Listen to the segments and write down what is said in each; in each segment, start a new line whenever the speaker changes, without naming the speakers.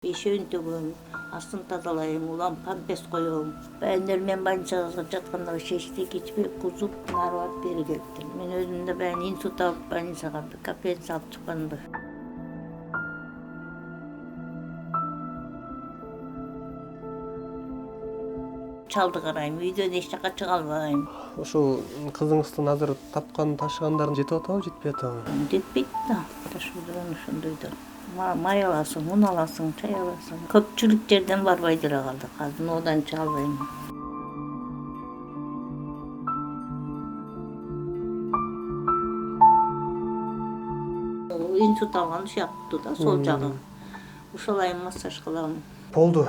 Бешөөн төгөм, астын тазалайм, улам памперс коем. Баяндар мен больницага жатканда шештик ичпей кузуп, нары барып бери келиптир. Мен өзүм да баян инсульт алып больницага капельница алып чыкканмын. Чалды карайм, үйдөн эч жака чыга албайм.
Ошол кызыңыздын азыр тапкан ташыгандарын жетип атабы, жетпей атабы?
Жетпейт да, ташуудан ошондой да. Май аласың, un аласың, чай аласың. Көпчүлүк жерден барбай деле калдык. Азыр одан чыга албайм. Инсульт алган сыяктуу да сол жагы. Ушулай массаж кылам.
Болду.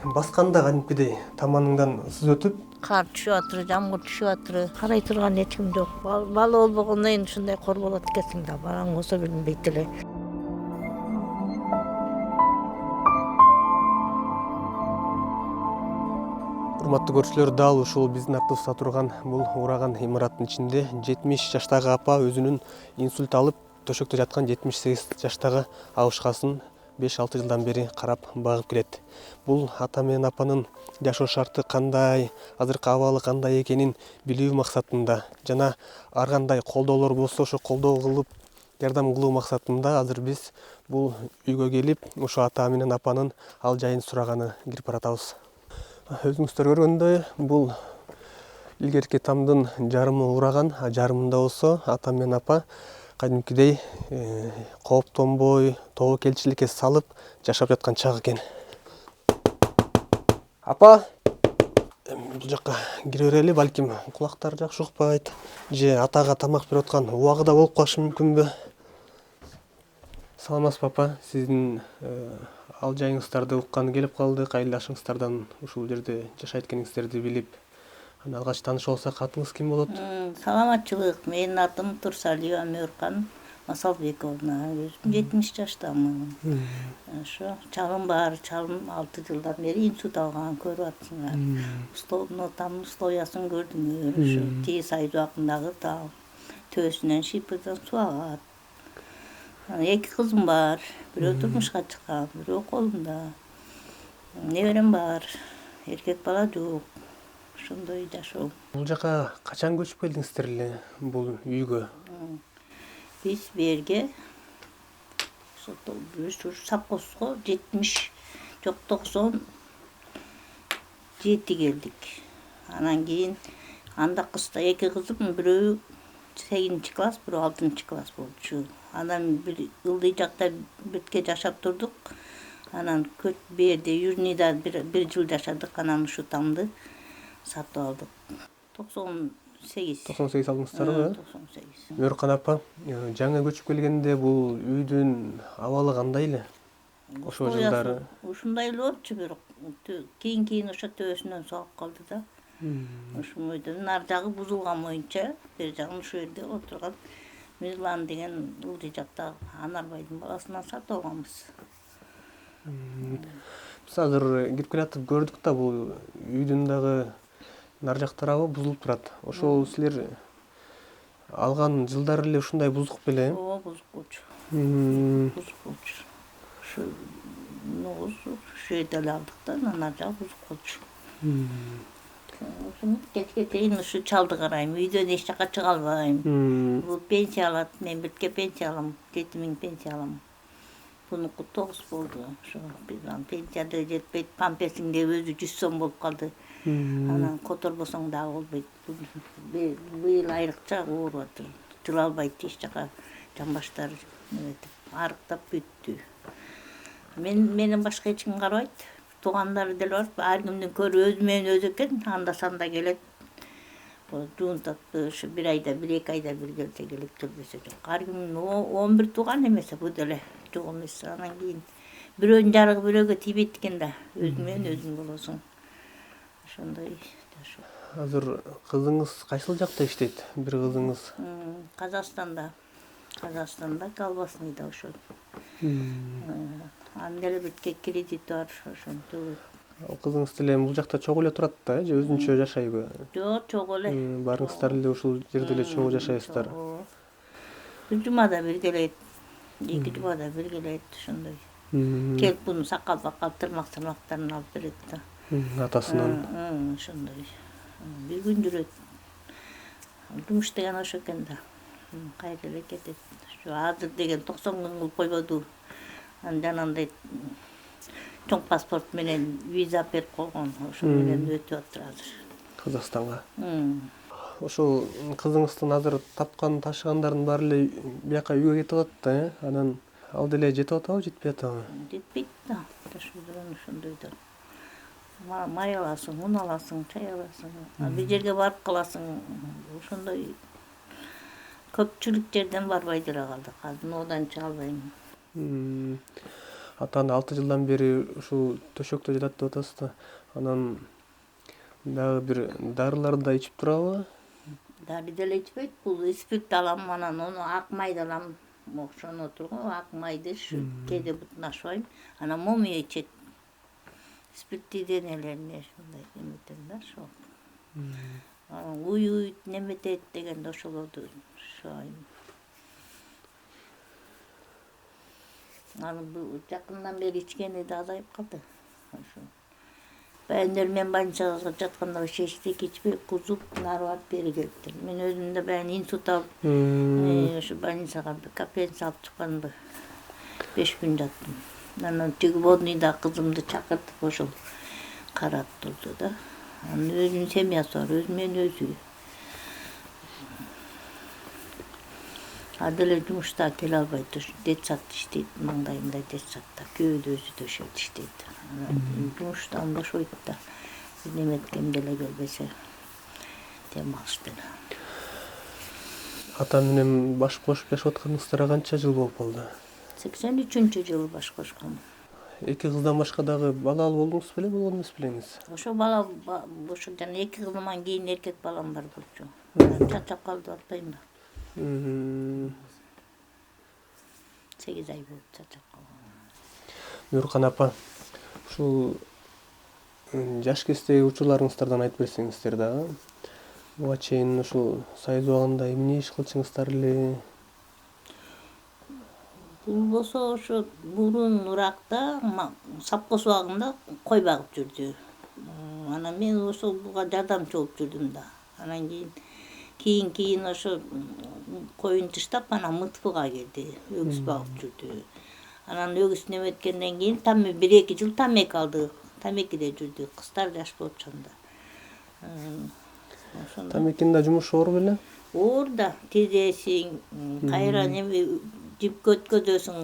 Басканда кадимкидей таманыңдан сыз өтүп,
Кар түшүп атыр, жамгыр түшүп атыр. Карай турган эч ким жок. Бала болбогондон кийин ушундай кор болот экенсиң да, балаң болсо билинбейт эле.
урматтуу көрүүчүлөр, дал ушул биздин артыбызда турган бул ураган имараттын ичинде 70 жаштагы апа өзүнүн инсульт алып төшөктө жаткан 78 жаштагы абышкасын 5-6 жылдан бери карап багып келет. Бул ата менен апанын жашоо шарты кандай, азыркы абалы кандай экенин билүү максатында жана ар кандай колдоолор болсо ошо колдоо кылып жардам кылуу максатында азыр биз бул үйгө келип, ошо ата менен апанын ал жайын сураганы кирип баратабыз. Өзүңүздөр көргөндөй, бул илгерки тамдын жарымы ураган, жарымында болсо ата менен апа кадимкидей кооптонбой, тобокелчиликке салып жашап жаткан чак экен. Апа, бул жакка кире берели, балким кулактары жакшы укпайт же атага тамак берип аткан убагы да болуп калышы мүмкүнбү? Саламатсызбы апа, сиздин ал жайыңыздарды укканы келип калдык, айылдашыңыздардан ушул жерде жашайт экениңиздерди билип. Алгач таанышып алсак, атыңыз ким болот?
Саламатчылык. Менин атым Турсалиева Мөөркан Масалбековна. Өзүм 70 жаштамын. Ошо чалым бар. Чалым 6 жылдан бери инсульт алган, көрүп атсыңар. Тамдын условиясын көрдүңөр. Ошо тегиз ай убагындагы тал төбөсүнөн шипырдан суу агат. 2 кызым бар. Бирөө турмушка чыккан, бирөө колумда. Неберем бар. Эркек бала жок. Ошондой жашоо.
Бул жака качан көчүп келдиңиздер эле, бул үйгө?
Биз берге совхозго 70 жок 97 келдик. Анан кийин анда кызда 2 кызым, бирөө 8 класс, бирөө 6 класс болчу. Анан бир ылдый жакта бетке жашап турдук. Анан берде Южныйда бир жыл жашадык. Анан ушу тамды сатып алдык. 98.
98 алдыңыздарбы?
98.
Мөөркан апа, жаңы көчүп келгенде бул үйдүн абалы кандай эле? Ошол жылдары
Ушундай эле болчу, бирок кийин ошо төбөсүнөн суу алып калды да. Ошол үйдүн ар жагы бузулган боюнча, бер жагын ушул жерде отурган Мирлан деген ылдый жакта Анарбайдын баласынан сатып алганбыз.
Биз азыр кирип келатып көрдүк да, бул үйдүн дагы нар жак тарабы бузулуп турат. Ошол силер алган жылдары эле ушундай бузук беле?
Ооба, бузук болчу. Бузук болчу. Ушу ушул жерде эле алдык да, нар жагы бузук болчу. Кечке чейин ушу чалды карайм, үйдөн эч жака чыга албайм. Бул пенсия алат, мен бирке пенсия алам, 7000 пенсия алам. Бунуку 9 болду. Ошо пенсия да жетпейт, памперсиң деп өзү 100 сом болуп калды. Анан которбосоң дагы болбойт. Быйыл айрыкча ооруп атыр. Жыла албайт, эч жака жамбаштары арыктап бүттү. Менен башка эч ким карабайт. Туугандары деле бар. Ар кимдин көрү өзү менен өзү экен. Анда санда келет. Жуунтат ошо 1 айда, 1-2 айда бир келсе келет, келбесе жок. Ар кимдин 11 тууган эмесе бу деле жок эмес. Анан кийин бирөөнүн жарыгы бирөөгө тийбейт экен да. Өзү менен өзүң болосуң. Ошондой жашоо.
Азыр кызыңыз кайсыл жакта иштейт? Бир кызыңыз
Казакстанда колбасныйда ошо. Анын деле бирке кредити бар, ошентип.
Кызыңыз деле бул жакта чогуу эле турат да, же өзүнчө жашайбы?
Жок, чогуу эле.
Барыңыздар эле ушул жерде эле чогуу жашайсыздар.
Бир жумада бир келет, 2 жумада бир келет, ошондой. Келип буну сакал тырмактарын алып берет да.
Атасынан.
Ошондой. Бир күн жүрөт. Жумуш деген ошо экен да. Кайра эле кетет. Ошо азыр деген 90 күн кылып койбоду. Жанагындай чоң паспорт менен виза берип койгон. Ошо менен өтүп атыр азыр.
Казакстанга. Ошол кызыңыздын азыр тапкан ташыгандардын баары эле бияка үйгө кетип атат да, анан ал деле жетип атабы, жетпей атабы?
Жетпейт да. Ташыган ошондой да. Май аласың, un аласың, чай аласың. Бир жерге барып каласың. Ошондой көпчүлүк жерден барбай деле калдык. Азыр одан чыга албайм.
Атаң 6 жылдан бери ушул төшөктө жатат деп атасыз да. Анан дагы бир дарыларды да ичип турабы?
Дары деле ичпейт. Бул спирт алам, анан ону ак майды алам. Ошону тургу ак майды кээде бутун ашпайм. Анан момия ичет. Спирттүү денелерин ушундай эметем да ошо. Анан уйуйт, неметет дегенде ошолорду ашпайм. Анан бул жакындан бери ичкени да азайып калды. Ошо. Баягы мен больницага жатканда эчтеке ичпей кузуп, нары барып бери келиптир. Мен өзүм да баягы инсульт алып, ошо больницага капельница алып чыкканбы. 5 күн жаттым. Анан тиги водныйда кызымды чакыртып ошол карап турду да. Анын өзүнүн семьясы бар, өзү менен өзү. Ал деле жумушта келе албайт, детсад иштейт, маңдайымда детсадда, күйөөдө өзү төшөйт иштейт. Жумуштан бошойт да. Неметкем деле келбесе дем алыш деле.
Ата менен баш кошуп жашап атканыңыздарга канча жыл болуп калды?
83-жылы баш кошком.
2 кыздан башка дагы балалуу болдуңуз беле, болгон эмес белеңиз?
Ошо бала ошо жана 2 кызымдан кийин эркек балам бар болчу. Чачап калды деп атпайм да. 8 ай болуп чачап калган.
Нуркан апа, ушул жаш кездеги учурларыңыздардан айтып берсеңиздер дагы. Буга чейин ушул союз убагында эмне иш кылчыңыздар эле?
Бул болсо ошо мурун Уракта совхоз убагында кой багып жүрдү. Анан мен ошол буга жардамчы болуп жүрдүм да. Анан кийин ошо коюн тыштап, анан МТФга келди. Өгүз багып жүрдү. Анан өгүз неметкенден кийин 1-2 жыл тамеки алды. Тамекиде жүрдү. Кыздар жаш болуп чыкканда.
Тамекинде жумуш оор беле?
Оор да, тизесиң, кайра неме жипке өткөзөсүң,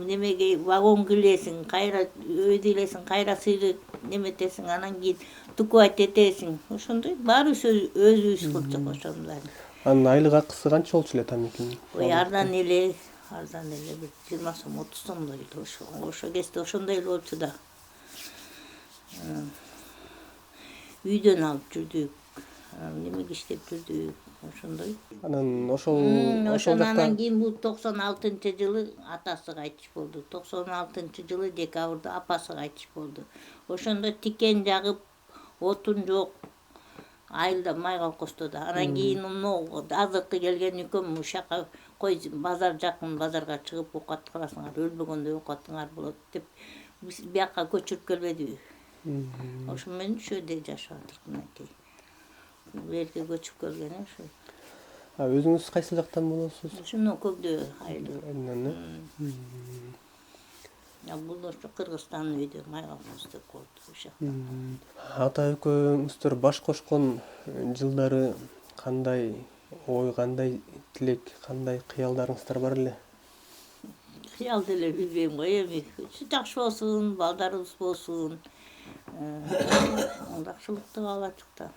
немеге вагон килесиң, кайра өйдүлесиң, кайра сыйды неметесиң, анан кийин тукувать этесиң. Ошондой баарыбыз өзүбүз кылчук ошондой.
Анын айлык акысы канча болчу эле тамекинин?
Ой, арзан эле, бир 20 сом, 30 сомдой эле ошо кезде ошондой эле болчу да. Үйдөн алып жүрдүк. Немеге иштеп жүрдүк, ошондой.
Анан ошол
Анан кийин бул 96-жылы атасы кайтыш болду. 96-жылы декабрда апасы кайтыш болду. Ошондо тикен жагып, отун жок, айылда май колхоздо да. Анан кийин азыркы келген үкөм ушака кой базар жакын, базарга чыгып оокат кыласыңар, өлбөгөндөй оокатыңар болот деп бияка көчүрүп келбедиби? Ошо менен ушул жерде жашап атырк мынакей. Бул жерге көчүп келген ошо.
Өзүңүз кайсы жактан болосуз?
Ушуну көкдө айылы.
Айынан.
Бул ошо Кыргызстандын үйдө май колхоз деп коет ушакта.
Ата экөөңүздөр баш кошкон жылдары кандай ой, кандай тилек, кандай кыялдарыңыздар бар эле?
Кыял деле билбейм го эми. Жакшы болсун, балдарыбыз болсун. Жакшылыкты каалачык да.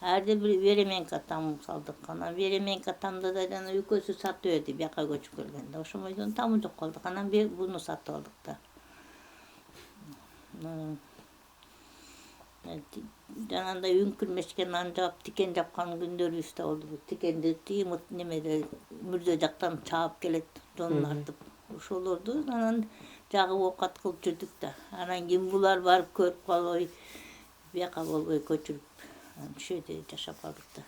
Әрде бір беременка там салдық. Анан беременка тамда да жана үкөсү сатып берди бияка көчүп келгенде. Ошомойдон тамы жок калдык. Анан буну сатып алдык да. Жанагындай үңкүрмешкен анжап, тикен жапкан күндөрүбүз да болду. Тикенди тыймыт немеде мүрдө жактан чаап келет, жонун артып. Ошолорду анан жагып оокат кылып жүрдүк да. Анан кийин булар барып көрүп калбай, бияка болбой көчүрүп, ошол жерде жашап калдык да.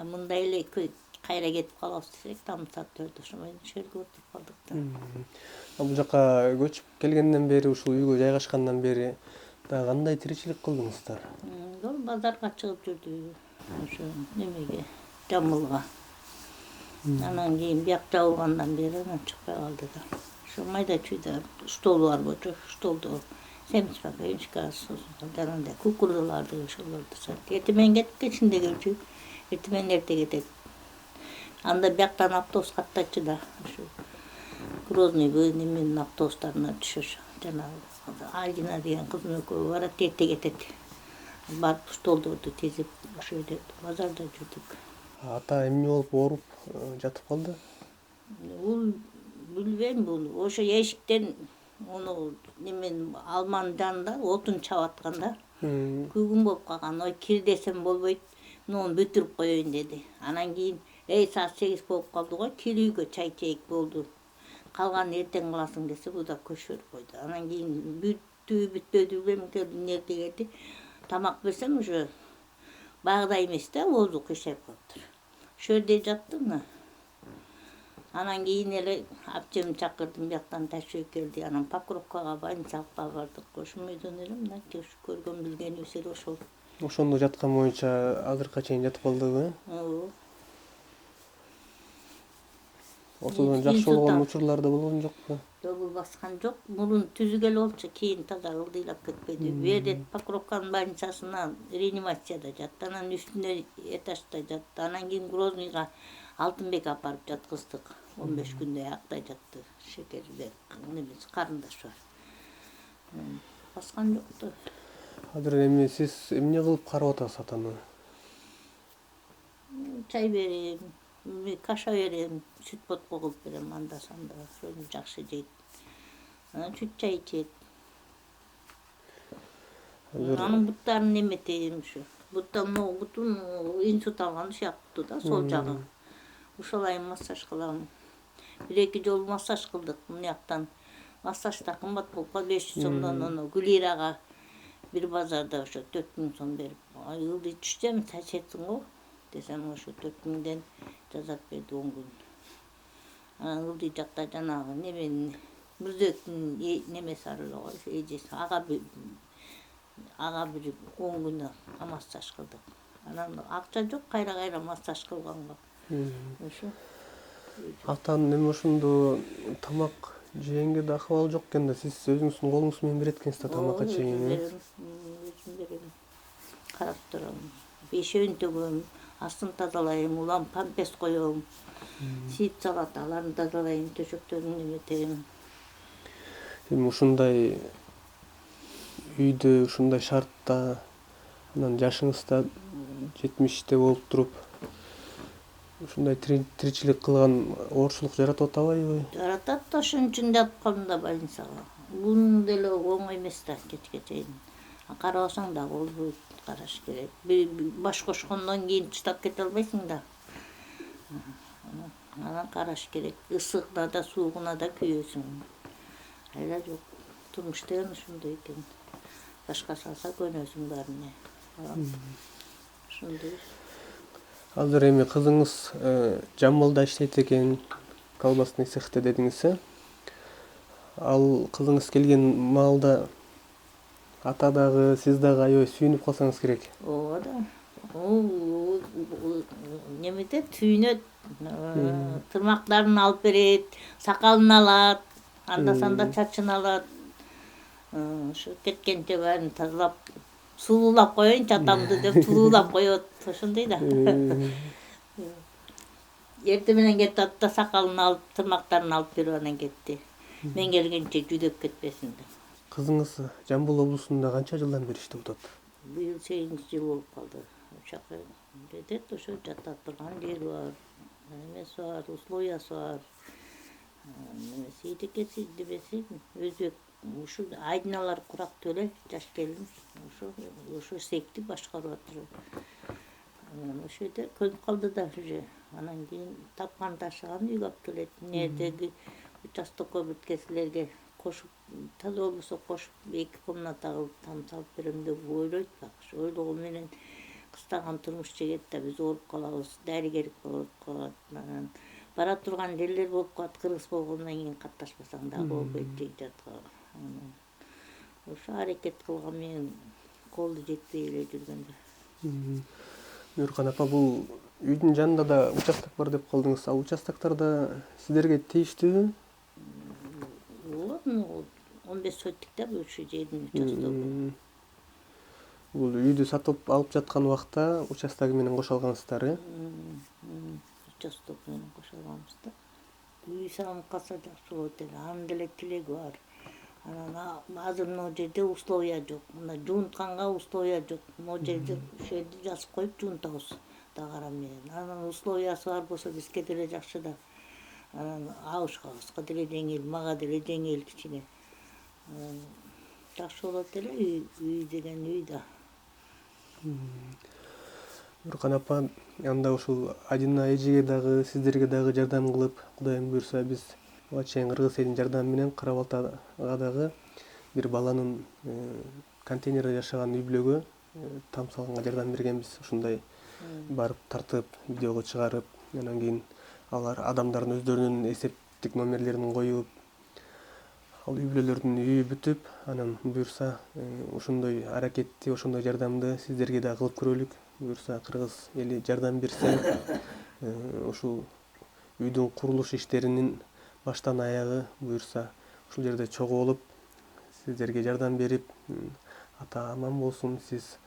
Мындай эле кайра кетип калабыз десек тамсап төрдү ошондой шөлгө отуруп калдык да.
Бул жака көчүп келгенден бери, ушул үйгө жайгашкандан бери да кандай тиричилик кылдыңыздар?
Бул базарга чыгып жүрдү, ошо немеге, Жамбылга. Анан кийин бияк жабылгандан бери анан чыкпай калды да. Ошо майда чүйдө стол бар болчу, столду семиз пакетка, жанагындай кукурузаларды ошолорду сатып. Эртең кетип кечинде келчү. Эртең эрте кетет. Анда бияктан автобус каттайчу да, ошо Грознойго неменин автобустарына түшөш. Жанагы Алина деген кыздын экөө барат, эрте кетет. Барып столдорду тезип, ошо жерде базарда жүрдүк.
Ата эмне болуп ооруп жатып калды?
Бул билбейм, бул ошо эшиктен ону немен алманын жанында отун чаап атканда күгүн болуп калган. Ой, кир десем болбойт, муну бүтүрүп коеюн деди. Анан кийин саат 8 болуп калды го, кир үйгө чай чейик болду. Калганын эртең кыласың десе, бу да көчөрүп койду. Анан кийин бүттү, бүтпөдү билбейм, эрте келди. Тамак берсем уже багыдай эмес да, оозу кыйшайып калыптыр. Ошол жерде жаттым. Анан кийин эле апчемди чакырдым, бияктан ташып келди. Анан Покровкага больницага бардык. Ошол мөйдөн эле мына көргөн билгенибиз эле ошол.
Ошондо жаткан боюнча азыркыга чейин жатып калдыбы?
Ооба.
Ортодон жакшы болгон учурлар да болгон жокпу?
Добу баскан жок. Мурун түзүгөл болчу, кийин таза ылдыйлап кетпеди. Бери Покровканын больницасына реанимацияда жатты. Анан үстүнө этажда жатты. Анан кийин Грознойго Алтынбек апарып жаткыздык. 15 күндөй аякта жатты. Шекери немеси карындаш бар. Баскан жок да.
Азыр эми сиз эмне кылып карап атасыз атаны?
Чай берем, каша берем, сүт ботко кылып берем анда санда. Ошону жакшы жейт. Анан сүт чай ичет. Анын буттарын неметейм ушу. Бутун инсульт алган сыяктуу да, сол жагы. Ушулай массаж кылам. 1-2 жолу массаж кылдык мынаяктан. Массаж да кымбат болуп калды, 500 сомдон. Ону Гүлирага бир базарда ошо 4000 сом берип, ылдый түштем, ташетсиң го десем, ошо 4000ден жазап берди 10 күн. Анан ылдый жакта жанагы неменин мүрзөктүн немеси бар эле го, эжеси. Ага бир 10 күн массаж кылдык. Анан акча жок, кайра массаж кылганга. Ошо.
Атанын эми ошондо тамак жегенге да акыбал жок экен да, сиз өзүңүздүн колуңуз менен берет экенсиз да тамакка чейин.
Өзүм берем. Карап турам. Бешөөнү төгөм, астын тазалайм, улам памперс коем. Сийип салат, аларды тазалайм, төшөктөрүн неметем.
Эми ушундай үйдө, ушундай шартта, анан жашыңыз да 70те болуп туруп, ушундай тиричилик кылган оорчулук жаратып атабайбы?
Жаратат да, ошон үчүн жатып калдым да больницага. Бул деле оңой эмес да, кечке чейин. Карабасаң да болбойт, караш керек. Баш кошкондон кийин таштап кете албайсың да. Анан караш керек. Ысыгына да, суугуна да күйөсүң. Айла жок. Турмуш деген ушундай экен. Башка салса көнөсүң баарына. Ошондой.
Азыр эми кызыңыз Жамбылда иштейт экен, колбасный цехте дедиңиз, э? Ал кызыңыз келген маалда ата дагы, сиз дагы аябай сүйүнүп калсаңыз керек.
Ооба да. Немеде түйүнөт, тырмактарын алып берет, сакалын алат, анда санда чачын алат. Ошо кеткенче баарын тазалап, сулуулап коеюнчу атамды деп сулуулап коет. Ошондой да. Эртең менен кетип атты, сакалын алып, тырмактарын алып берип анан кетти. Мен келгенче жүдөп кетпесин деп.
Кызыңыз Жамбыл облусунда канча жылдан бери иштеп атат?
Быйыл 8-жыл болуп калды. Ошо кетет, ошо жатат турган жери бар. Эмеси бар, условиясы бар. Немеси идекеси дебеси, өзбек ушу Айдиналар курактуу эле, жаш келин. Ошо секти башкарып атыр. Ошо жерде көнүп калды да уже. Анан кийин тапкан ташыган үйгө алып келет. Нердеги участокко биткесилерге кошуп, таза болбосо кошуп 2 комната кылып там салып берем деп ойлойт. Ошо ойлогон менен кыстаган турмуш жегет да биз ооруп калабыз, дарыгерлик болуп калат. Анан бара турган жерлер болуп калат, кыргыз болгондон кийин катташпасаң дагы болбойт жек жатка. Ошо аракет кылгам мен, колу жетпей эле жүргөндө.
Нуркан апа, бул үйдүн жанында да участок бар деп калдыңыз. Ал участоктарда сиздерге тийиштүүбү?
Ооба, 15 соттук да ушу жердин участогу.
Бул үйдү сатып алып жаткан убакта участогу менен кошо алгансыздар, э?
Участок менен кошо алганбыз да. Үй салынып калса жакшы болот эле, анын деле тилеги бар. Анан азыр могу жерде условия жок. Мына жуунтканга условия жок. Могу жерде ошол жерде жазып коюп жуунтабыз дагара менен. Анан условиясы бар болсо бизге деле жакшы да. Анан абышкабызга деле жеңил, мага деле жеңил кичине. Жакшы болот эле үй деген үй да.
Нуркан апа, анда ушул Адина эжеге дагы, сиздерге дагы жардам кылып, Кудайым буйрса биз буга чейин кыргыз элинин жардамы менен Кара-Балтага дагы бир баланын контейнерде жашаган үй бүлөгө там салганга жардам бергенбиз. Ушундай барып тартып, видеого чыгарып, анан кийин алар адамдардын өздөрүнүн эсептик номерлерин коюп, ал үй бүлөлөрдүн үйү бүтүп, анан буйрса ошондой аракетти, ошондой жардамды сиздерге да кылып көрөлүк. Буйрса кыргыз эли жардам берсе, ушул үйдүн курулуш иштеринин баштан аягы буйрса ушул жерде чогулуп, сиздерге жардам берип, ата аман болсун, сиз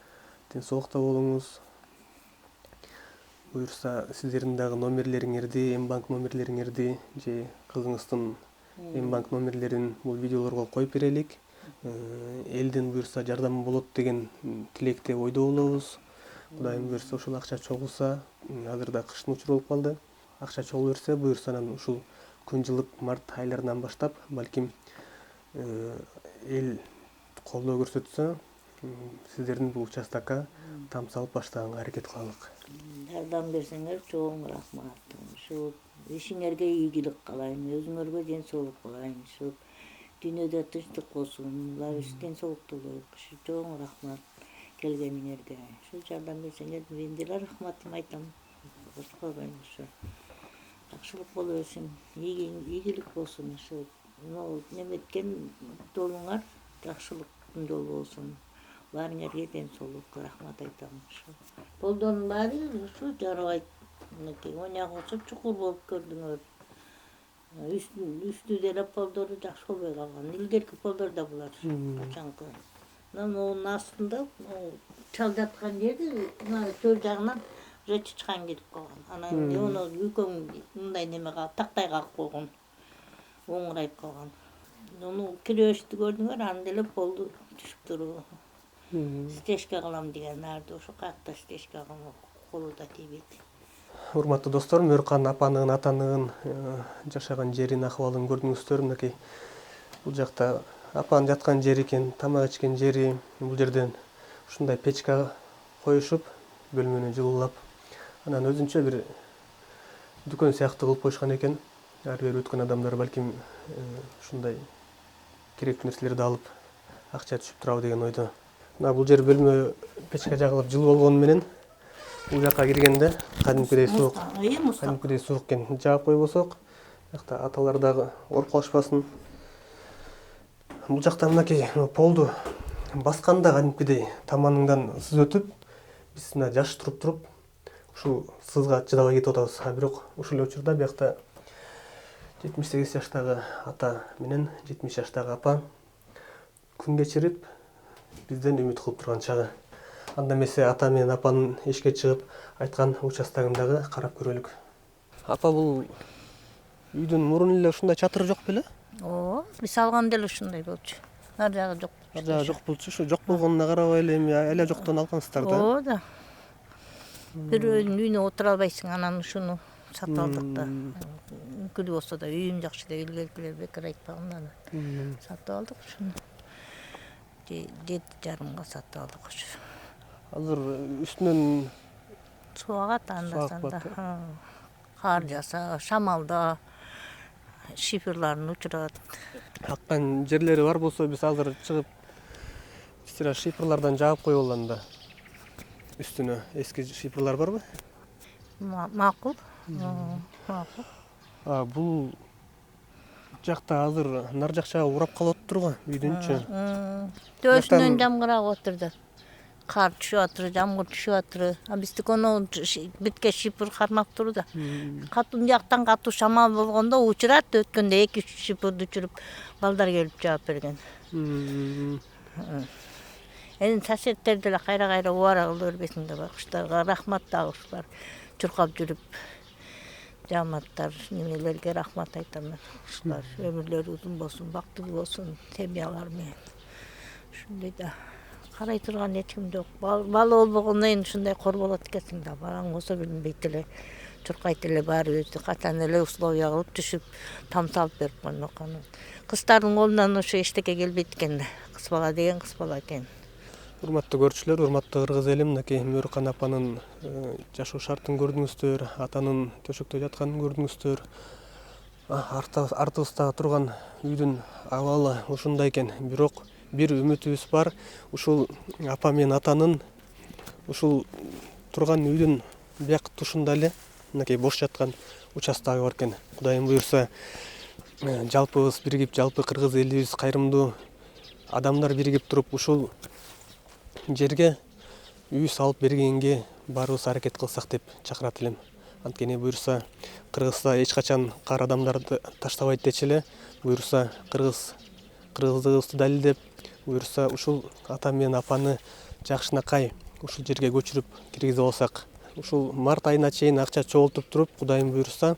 тынчсыздыкта болуңуз. Буйрса сиздердин дагы номерлериңерди, М-банк номерлериңерди же кызыңыздын М-банк номерлерин бул видеолорго коюп берелик. Элдин буйрса жардамы болот деген тилекте, ойдо болобуз. Кудайым буйрса ушул акча чогулса, азырда кыштын учуру болуп калды. Акча чогулуп берсе, буйрса анан ушул күн жылык март айларынан баштап, балким эл колдоо көрсөтсө, сиздердин бул участокко там салып баштаганга аракет кылалык.
Жардам берсеңер чоң рахмат. Ушу ишиңерге ийгилик каалайм, өзүңөргө ден соолук каалайм. Ушу дүйнөдө тынчтык болсун, баарыбыз ден соолуктуу бололук. Ушу чоң рахмат келгениңерге. Ушу жардам берсеңер мен деле рахматымды айтам. Ушу жакшылык боло берсин, ийгилик болсун. Ушу неметкен жолуңар жакшылыктын жолу болсун. Баарыңерге ден соолук, рахмат айтам. Полдордун баары ушу жарабайт. Мынакей оняк болсо чукур болуп көрдүңөр. Үстү деле полдору жакшы болбой калган. Илгерки полдор да булар качанкы. Мунун астында чал жаткан жери мына төр жагынан уже чычкан кирип калган. Анан оны үйкөң мындай неме калып, тактай кагып койгон. Оңурайып калган. Муну киребешти көрдүңөр, анын деле полду түшүп туруу. Стежка кылам деген арды ошо каякта стежка кылам, колу да тийбейт.
Урматтуу достор, Нуркан апанын, атанын жашаган жерин, акыбалын көрдүңүздөр. Мынакей бул жакта апанын жаткан жери экен, тамак ичкен жери. Бул жерден ушундай печка коюшуп, бөлмөнү жылуулап, анан өзүнчө бир дүкөн сыяктуу кылып коюшкан экен. Ар бери өткөн адамдар балким ушундай керектүү нерселерди алып акча түшүп турабы деген ойдо. Мына бул жер бөлмө печка жагылып жылуу болгону менен бул жакка киргенде кадимкидей суук. Кадимкидей суук экен. Жаап койбосок, жакта аталар дагы ооруп калышпасын. Бул жакта мынакей полду басканда кадимкидей таманыңдан сыз өтүп, биз мына жаш туруп ушул сызга чыдабай кетип атабыз. Бирок ушул эле учурда биякта 78 жаштагы ата менен 70 жаштагы апа күн кечирип бизден үмүт кылып турган чагы. Анда эмесе ата менен апанын эшикке чыгып айткан участогун дагы карап көрөлүк. Апа, бул үйдүн мурун эле ушундай чатыры жок беле?
Ооба, биз алганда эле ушундай болчу. Ар жагы жок.
Ар жагы жок болчу. Ушу жок болгонуна карабай эле эми эле жоктон алгансыздар да?
Ооба да. Бирөөнүн үйүнө отура албайсың, анан ушуну сатып алдык да. Мүмкүн болсо да үйүм жакшы деп илгеркилер бекер айтпаган анан. Сатып алдык ушуну. 7,5 сатып алдык ушу.
Азыр үстүнөн
Суу агат анда-санда. Кар жаса, шамалда шифрларын учурат.
аккан жерлери бар болсо биз азыр чыгып шифрлардан жаап коелу анда. Үстүнө эски шипрлар барбы?
Макул. Макул.
Бул жакта азыр нар жакча урап калып турган үйдүнчү.
Төсүнөн жамгырап отурду. Кар түшүп атыр, жамгыр түшүп атыр. Биздики оно битке шипр кармап турду. Катуу жактан катуу шамал болгондо учурат, өткөндө 2-3 шипрди учуруп балдар келип жаап берген. Эми соседдер деле кайра убара кыла бербесиңдер байкуштарга рахмат дагы ушулар чуркап жүрүп жамааттар немелерге рахмат айтам мен. Ушулар өмүрлөрү узун болсун, бактылуу болсун, семьялары менен. Ушундай да карай турган эч ким жок. Бала болбогондон кийин ушундай кор болот экенсиң да. Балаң болсо билинбейт эле, чуркайт эле баарыбызды. Качан эле условия кылып түшүп там салып берип коймок. Кыздардын колунан ошо эчтеке келбейт экен да. Кыз бала деген кыз бала экен.
Урматтуу көрүүчүлөр, урматтуу кыргыз элим, мынакей Мөркан апанын жашоо шартын көрдүңүздөр, атанын төшөктө жатканын көрдүңүздөр. Артыбызда турган үйдүн абалы ушундай экен. Бирок бир үмүтүбүз бар. Ушул апа менен атанын ушул турган үйдүн бияк тушунда эле мынакей бош жаткан участогу бар экен. Кудайым буйрса, жалпыбыз биригип, жалпы кыргыз элибиз кайрымдуу адамдар биригип туруп ушул жерге үй салып бергенге баарыбыз аракет кылсак деп чакырат элем. Анткени буйрса Кыргызда эч качан кар адамдарды таштабайт дечи эле. Буйрса кыргыздыгыбызды далилдеп, буйрса ушул ата менен апаны жакшынакай ушул жерге көчүрүп киргизип алсак, ушул март айына чейин акча чогултуп туруп, Кудайым буйрса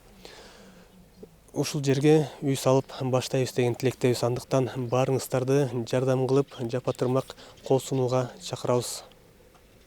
ушул жерге үй салып баштайбыз деген тилектебиз. Андыктан баарыңыздарды жардам кылып, жапа тырмак кол сунууга чакырабыз.